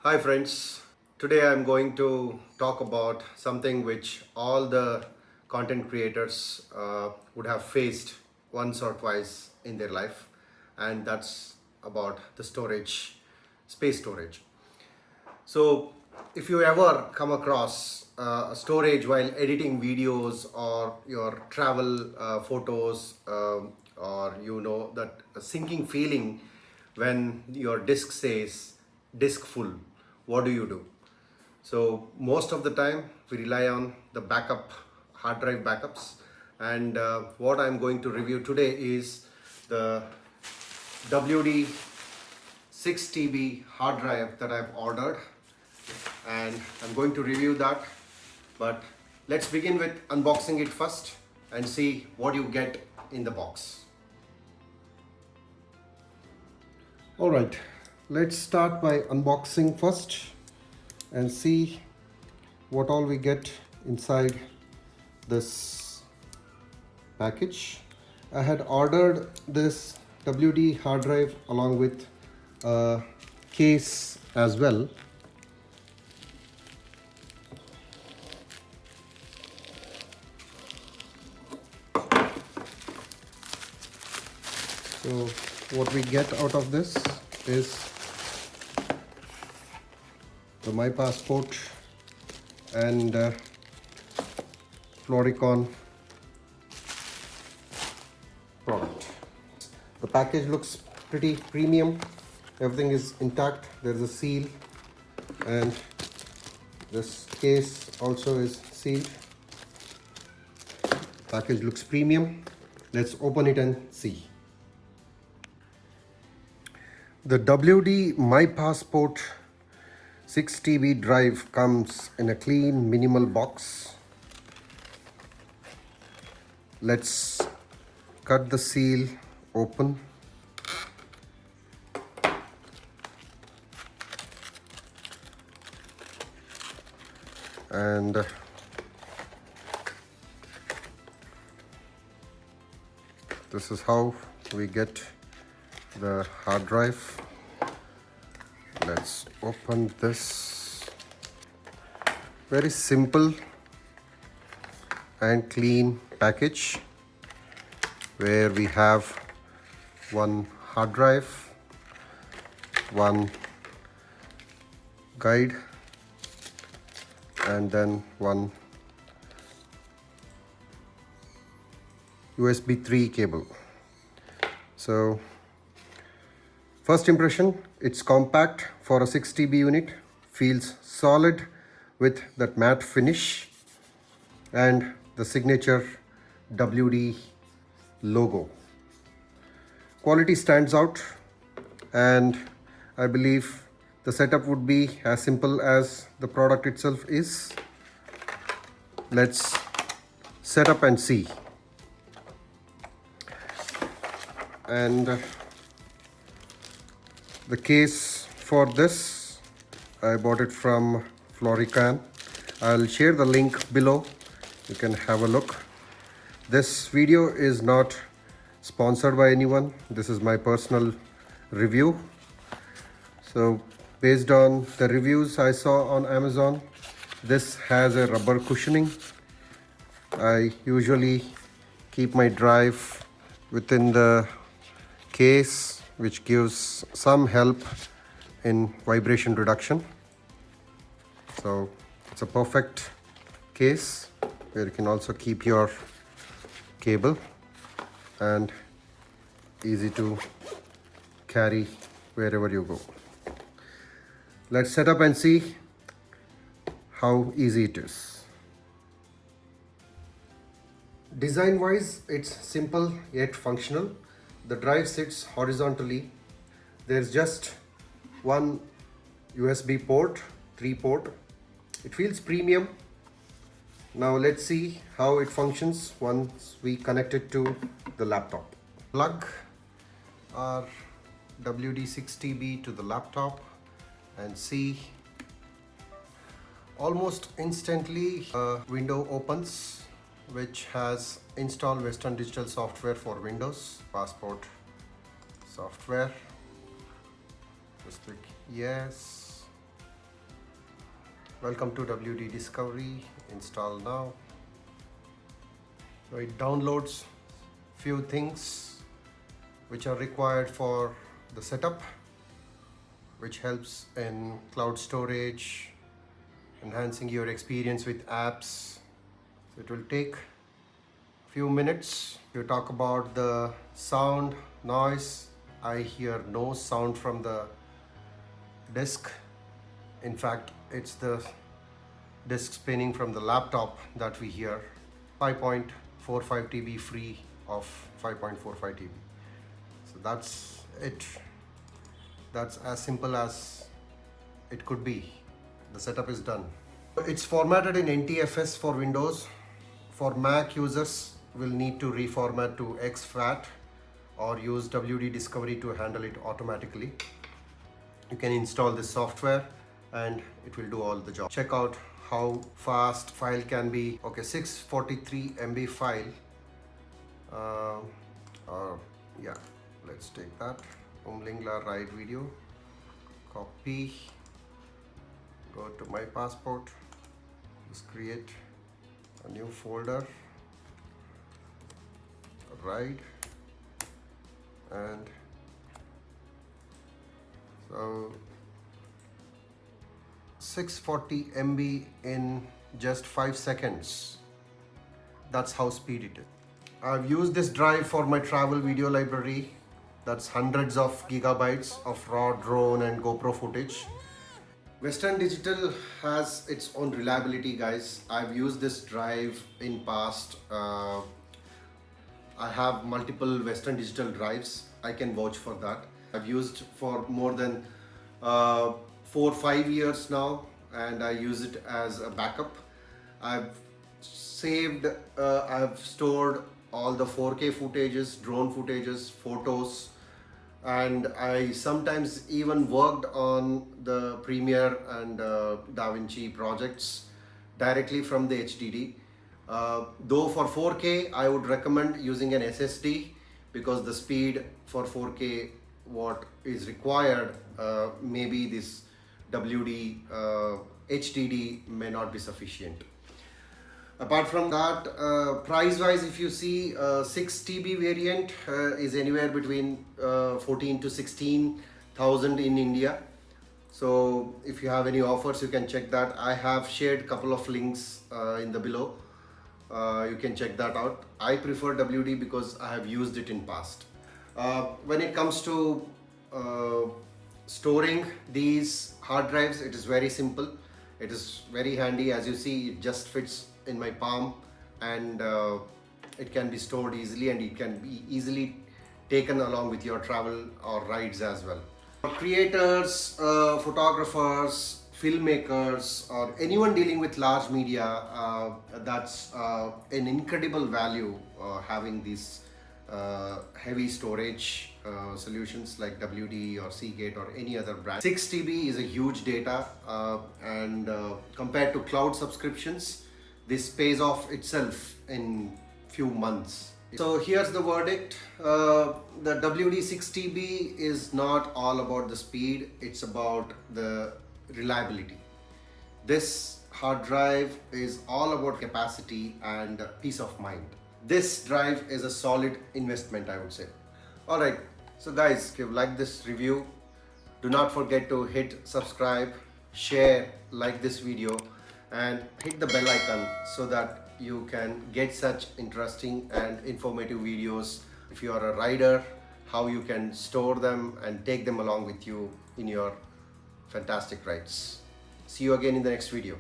Hi friends, today I'm going to talk about something which all the content creators would have faced once or twice in their life, and that's about the storage, space storage. So, if you ever come across a storage while editing videos or your travel photos, or that sinking feeling when your disk says disk full, what do? So, most of the time we rely on the backup hard drive backups, and what I'm going to review today is the WD 6 TB hard drive that I've ordered, and I'm going to review that. But let's begin with unboxing it first and see what you get in the box. All right, let's start by unboxing first and see what all we get inside this package. I had ordered this WD hard drive along with a case as well. So what we get out of this is the My Passport and Floricon product. The package looks pretty premium. Everything is intact. There's a seal, and this case also is sealed. Package looks premium. Let's open it and see. The WD My Passport 6 TB drive comes in a clean, minimal box. Let's cut the seal open. And this is how we get the hard drive. Let's open this. Very simple and clean package where we have one hard drive, one guide, and then one USB 3 cable. So first impression, it's compact for a 6 TB unit, feels solid with that matte finish and the signature WD logo. Quality stands out, and I believe the setup would be as simple as the product itself is. Let's set up and see. And the case for this, I bought it from Floricon. I'll share the link below. You can have a look. This video is not sponsored by anyone. This is my personal review. So based on the reviews I saw on Amazon, this has a rubber cushioning. I usually keep my drive within the case, which gives some help in vibration reduction. So it's a perfect case where you can also keep your cable, and easy to carry wherever you go. Let's set up and see how easy it is. Design wise, it's simple yet functional. The drive sits horizontally. There's just one USB port, 3 port. It feels premium. Now let's see how it functions once we connect it to the laptop. Plug our WD 6 TB to the laptop and see, almost instantly a window opens which has install Western Digital software for Windows, Passport software. Just click yes, Welcome to WD Discovery. Install now. So it downloads few things which are required for the setup, which helps in cloud storage, enhancing your experience with apps. So it will take few minutes. You talk about the sound, noise. I hear no sound from the disk. In fact, it's the disk spinning from the laptop that we hear. 5.45 TB free of 5.45 TB. So that's it. That's as simple as it could be. The setup is done. It's formatted in NTFS for Windows. For Mac users, will need to reformat to exFAT or use WD Discovery to handle it automatically. You can install this software and it will do all the job. Check out how fast file can be. Okay, 643 MB file. Yeah, let's take that. Umlingla ride video. Copy. Go to my passport. Just create a new folder. Ride. And so 640 MB in just 5 seconds. That's how speed it is. I've used this drive for my travel video library. That's hundreds of gigabytes of raw drone and GoPro footage. Western Digital has its own reliability, guys. I've used this drive in past. I have multiple Western Digital drives. I can vouch for that. I've used for more than 4-5 years now, and I use it as a backup. I've stored all the 4K footages, drone footages, photos, and I sometimes even worked on the Premiere and DaVinci projects directly from the HDD. Though for 4K, I would recommend using an SSD because the speed for 4K what is required, maybe this WD HDD may not be sufficient. Apart from that, price wise, if you see 6 TB variant is anywhere between 14 to 16,000 in India. So if you have any offers, you can check that. I have shared a couple of links in the below. You can check that out. I prefer WD because I have used it in past. When it comes to storing these hard drives, it is very simple. It is very handy. As you see, it just fits in my palm, and it can be stored easily, and it can be easily taken along with your travel or rides as well. For creators, photographers, filmmakers, or anyone dealing with large media, that's an incredible value having these heavy storage solutions like WD or Seagate or any other brand. 6 TB is a huge data, and compared to cloud subscriptions, this pays off itself in few months. So here's the verdict. The WD 6 TB is not all about the speed, it's about the reliability. This hard drive is all about capacity and peace of mind. This drive is a solid investment, I would say. Alright, so guys, if you like this review, do not forget to hit subscribe, share, like this video, and hit the bell icon so that you can get such interesting and informative videos. If you are a rider, how you can store them and take them along with you in your fantastic rides. See you again in the next video.